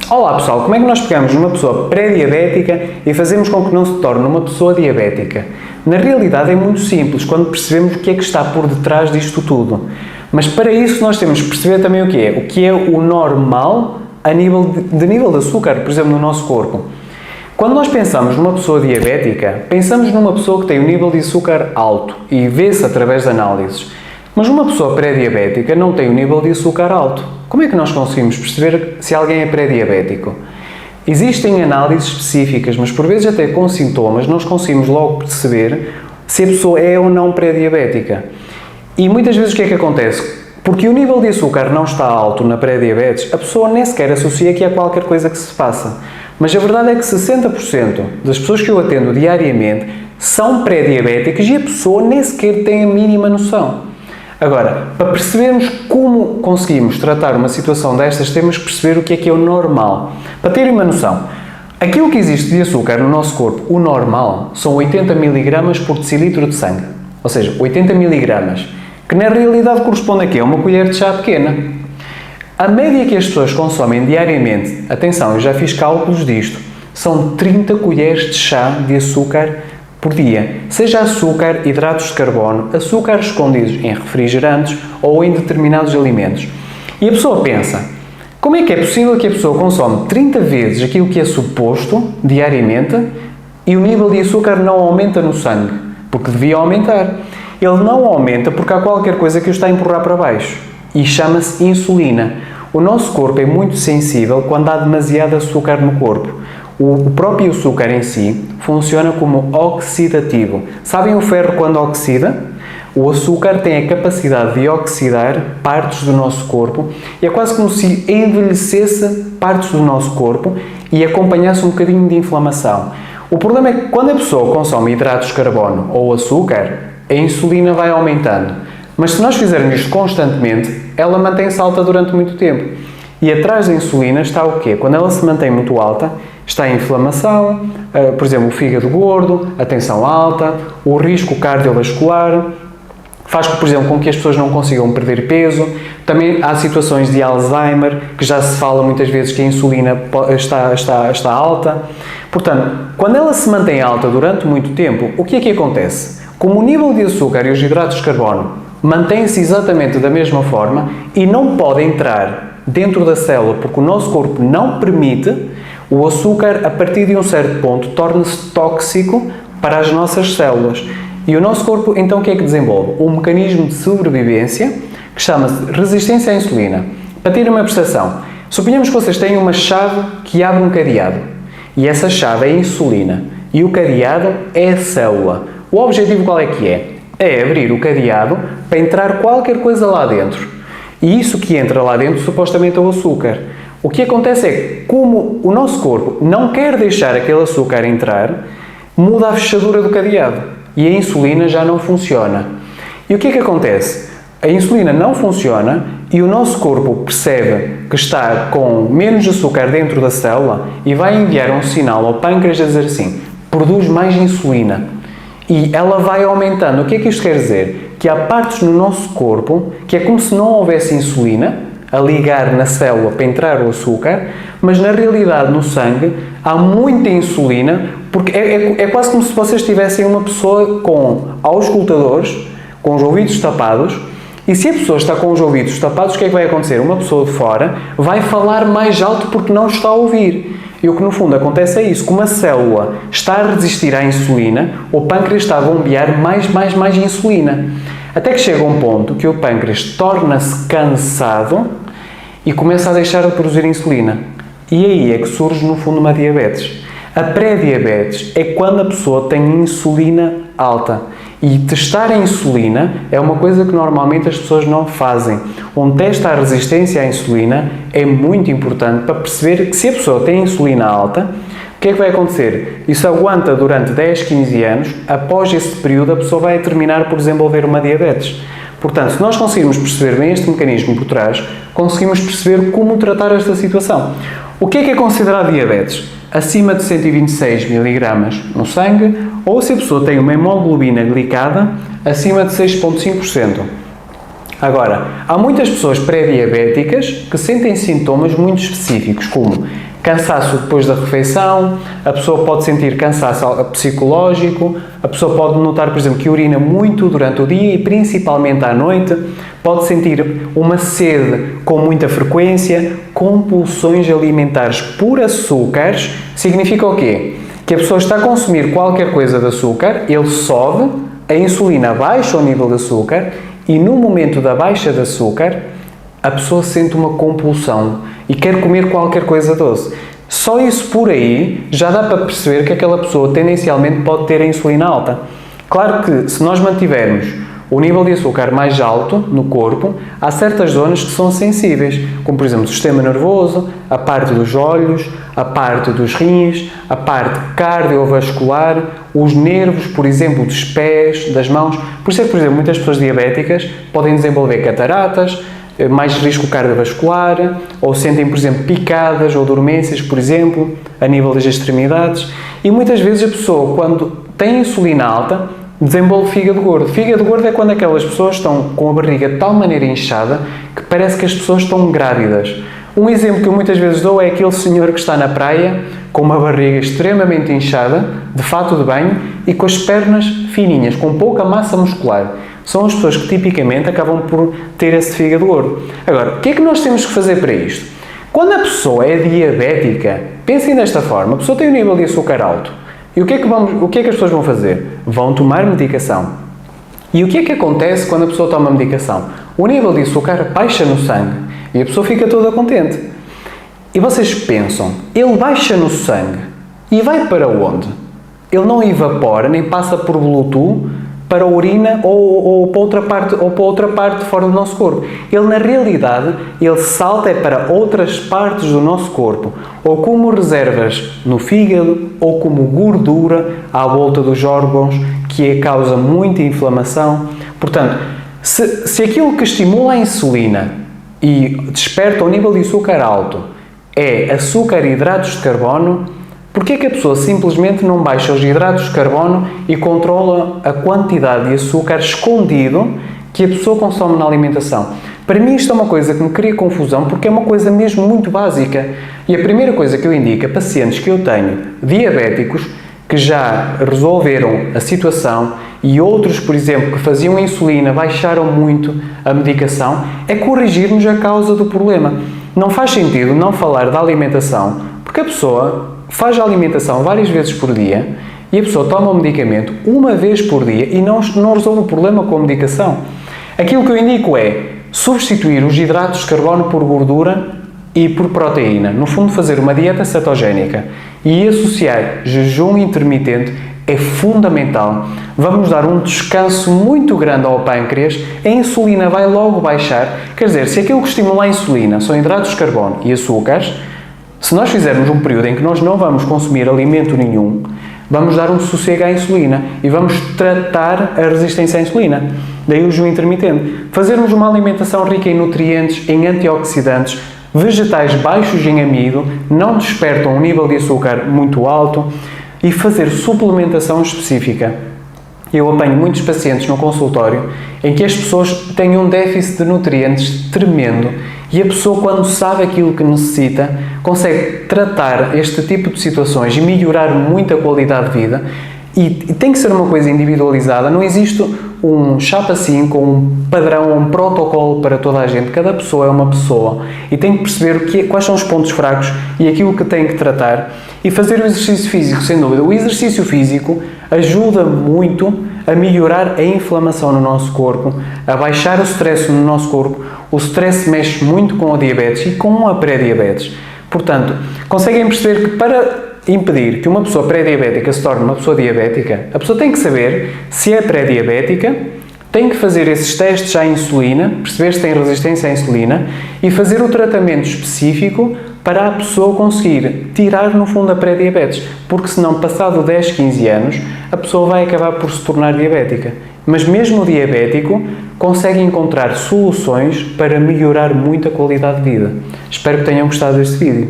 Olá pessoal, como é que nós pegamos numa pessoa pré-diabética e fazemos com que não se torne uma pessoa diabética? Na realidade é muito simples quando percebemos o que é que está por detrás disto tudo. Mas para isso nós temos que perceber também o que é o normal a nível de açúcar, por exemplo, no nosso corpo. Quando nós pensamos numa pessoa diabética, pensamos numa pessoa que tem um nível de açúcar alto e vê-se através de análises. Mas uma pessoa pré-diabética não tem um nível de açúcar alto. Como é que nós conseguimos perceber se alguém é pré-diabético? Existem análises específicas, mas por vezes até com sintomas nós conseguimos logo perceber se a pessoa é ou não pré-diabética. E muitas vezes o que é que acontece? Porque o nível de açúcar não está alto na pré-diabetes, a pessoa nem sequer associa que há qualquer coisa que se passa. Mas a verdade é que 60% das pessoas que eu atendo diariamente são pré-diabéticas e a pessoa nem sequer tem a mínima noção. Agora, para percebermos como conseguimos tratar uma situação destas, temos que perceber o que é o normal. Para terem uma noção, aquilo que existe de açúcar no nosso corpo, o normal, são 80 mg por decilitro de sangue. Ou seja, 80 mg, que na realidade corresponde a quê? A uma colher de chá pequena. A média que as pessoas consomem diariamente, atenção, eu já fiz cálculos disto, são 30 colheres de chá de açúcar por dia, seja açúcar, hidratos de carbono, açúcares escondidos em refrigerantes ou em determinados alimentos. E a pessoa pensa, como é que é possível que a pessoa consome 30 vezes aquilo que é suposto diariamente e o nível de açúcar não aumenta no sangue? Porque devia aumentar. Ele não aumenta porque há qualquer coisa que o está a empurrar para baixo e chama-se insulina. O nosso corpo é muito sensível quando há demasiado açúcar no corpo. O próprio açúcar em si funciona como oxidativo. Sabem o ferro quando oxida? O açúcar tem a capacidade de oxidar partes do nosso corpo e é quase como se envelhecesse partes do nosso corpo e acompanhasse um bocadinho de inflamação. O problema é que quando a pessoa consome hidratos de carbono ou açúcar, a insulina vai aumentando. Mas se nós fizermos isto constantemente, ela mantém-se alta durante muito tempo. E atrás da insulina está o quê? Quando ela se mantém muito alta, está a inflamação, por exemplo, o fígado gordo, a tensão alta, o risco cardiovascular, faz, por exemplo, com que as pessoas não consigam perder peso. Também há situações de Alzheimer, que já se fala muitas vezes que a insulina está alta. Portanto, quando ela se mantém alta durante muito tempo, o que é que acontece? Como o nível de açúcar e os hidratos de carbono mantém-se exatamente da mesma forma e não pode entrar dentro da célula porque o nosso corpo não permite, o açúcar, a partir de um certo ponto, torna-se tóxico para as nossas células. E o nosso corpo, então, o que é que desenvolve? Um mecanismo de sobrevivência que chama-se resistência à insulina. Para terem uma percepção, suponhamos que vocês têm uma chave que abre um cadeado. E essa chave é a insulina. E o cadeado é a célula. O objetivo qual é que é? É abrir o cadeado para entrar qualquer coisa lá dentro. E isso que entra lá dentro, supostamente, é o açúcar. O que acontece é que, como o nosso corpo não quer deixar aquele açúcar entrar, muda a fechadura do cadeado e a insulina já não funciona. E o que é que acontece? A insulina não funciona e o nosso corpo percebe que está com menos açúcar dentro da célula e vai enviar um sinal ao pâncreas a dizer assim, produz mais insulina. E ela vai aumentando. O que é que isto quer dizer? Que há partes no nosso corpo que é como se não houvesse insulina a ligar na célula para entrar o açúcar, mas na realidade no sangue há muita insulina, porque é quase como se vocês tivessem uma pessoa com auscultadores, com os ouvidos tapados, e se a pessoa está com os ouvidos tapados, o que é que vai acontecer? Uma pessoa de fora vai falar mais alto porque não está a ouvir. E o que no fundo acontece é isso, como a célula está a resistir à insulina, o pâncreas está a bombear mais insulina. Até que chega um ponto que o pâncreas torna-se cansado e começa a deixar de produzir insulina. E aí é que surge no fundo uma diabetes. A pré-diabetes é quando a pessoa tem insulina alta. E testar a insulina é uma coisa que normalmente as pessoas não fazem. Um teste à resistência à insulina é muito importante para perceber que se a pessoa tem insulina alta, o que é que vai acontecer? Isso aguenta durante 10, 15 anos, após esse período a pessoa vai terminar por desenvolver uma diabetes. Portanto, se nós conseguirmos perceber bem este mecanismo por trás, conseguimos perceber como tratar esta situação. O que é considerado diabetes? Acima de 126 mg no sangue, ou se a pessoa tem uma hemoglobina glicada acima de 6,5%. Agora, há muitas pessoas pré-diabéticas que sentem sintomas muito específicos, como cansaço depois da refeição, a pessoa pode sentir cansaço psicológico, a pessoa pode notar, por exemplo, que urina muito durante o dia e principalmente à noite, pode sentir uma sede com muita frequência, compulsões alimentares por açúcares. Significa o quê? Que a pessoa está a consumir qualquer coisa de açúcar, ele sobe, a insulina baixa o nível de açúcar e no momento da baixa de açúcar, a pessoa sente uma compulsão e quer comer qualquer coisa doce. Só isso por aí já dá para perceber que aquela pessoa tendencialmente pode ter a insulina alta. Claro que se nós mantivermos o nível de açúcar mais alto no corpo, há certas zonas que são sensíveis, como por exemplo o sistema nervoso, a parte dos olhos, a parte dos rins, a parte cardiovascular, os nervos, por exemplo, dos pés, das mãos. Por isso é que, por exemplo, muitas pessoas diabéticas podem desenvolver cataratas, mais risco cardiovascular, ou sentem, por exemplo, picadas ou dormências, por exemplo, a nível das extremidades. E muitas vezes a pessoa, quando tem insulina alta, desenvolve fígado gordo. Fígado gordo é quando aquelas pessoas estão com a barriga de tal maneira inchada que parece que as pessoas estão grávidas. Um exemplo que eu muitas vezes dou é aquele senhor que está na praia com uma barriga extremamente inchada, de fato de banho e com as pernas fininhas, com pouca massa muscular. São as pessoas que tipicamente acabam por ter esse fígado gordo. Agora, o que é que nós temos que fazer para isto? Quando a pessoa é diabética, pensem desta forma, a pessoa tem um nível de açúcar alto. E o que é que as pessoas vão fazer? Vão tomar medicação. E o que é que acontece quando a pessoa toma medicação? O nível de açúcar baixa no sangue e a pessoa fica toda contente. E vocês pensam, ele baixa no sangue e vai para onde? Ele não evapora nem passa por Bluetooth para a urina ou para outra parte fora do nosso corpo. Ele, na realidade, ele salta para outras partes do nosso corpo, ou como reservas no fígado, ou como gordura à volta dos órgãos, que causa muita inflamação. Portanto, se aquilo que estimula a insulina e desperta o nível de açúcar alto é açúcar e hidratos de carbono, porquê é que a pessoa simplesmente não baixa os hidratos de carbono e controla a quantidade de açúcar escondido que a pessoa consome na alimentação? Para mim isto é uma coisa que me cria confusão porque é uma coisa mesmo muito básica. E a primeira coisa que eu indico a pacientes que eu tenho diabéticos que já resolveram a situação e outros, por exemplo, que faziam insulina, baixaram muito a medicação, é corrigirmos a causa do problema. Não faz sentido não falar da alimentação porque a pessoa faz a alimentação várias vezes por dia e a pessoa toma o medicamento uma vez por dia e não resolve o problema com a medicação. Aquilo que eu indico é substituir os hidratos de carbono por gordura e por proteína. No fundo, fazer uma dieta cetogénica e associar jejum intermitente é fundamental. Vamos dar um descanso muito grande ao pâncreas, a insulina vai logo baixar. Quer dizer, se aquilo que estimula a insulina são hidratos de carbono e açúcares, se nós fizermos um período em que nós não vamos consumir alimento nenhum, vamos dar um sossego à insulina e vamos tratar a resistência à insulina. Daí o jejum intermitente. Fazermos uma alimentação rica em nutrientes, em antioxidantes, vegetais baixos em amido, não despertam um nível de açúcar muito alto e fazer suplementação específica. Eu apanho muitos pacientes no consultório em que as pessoas têm um déficit de nutrientes tremendo e a pessoa, quando sabe aquilo que necessita, consegue tratar este tipo de situações e melhorar muito a qualidade de vida. E tem que ser uma coisa individualizada, não existe um chapa assim com um padrão, um protocolo para toda a gente. Cada pessoa é uma pessoa e tem que perceber quais são os pontos fracos e aquilo que tem que tratar e fazer o exercício físico, sem dúvida. O exercício físico ajuda muito a melhorar a inflamação no nosso corpo, a baixar o stress no nosso corpo. O stress mexe muito com a diabetes e com a pré-diabetes. Portanto, conseguem perceber que para impedir que uma pessoa pré-diabética se torne uma pessoa diabética, a pessoa tem que saber se é pré-diabética, tem que fazer esses testes à insulina, perceber se tem resistência à insulina e fazer o tratamento específico para a pessoa conseguir tirar, no fundo, a pré-diabetes, porque senão, passado 10, 15 anos, a pessoa vai acabar por se tornar diabética. Mas mesmo o diabético consegue encontrar soluções para melhorar muito a qualidade de vida. Espero que tenham gostado deste vídeo.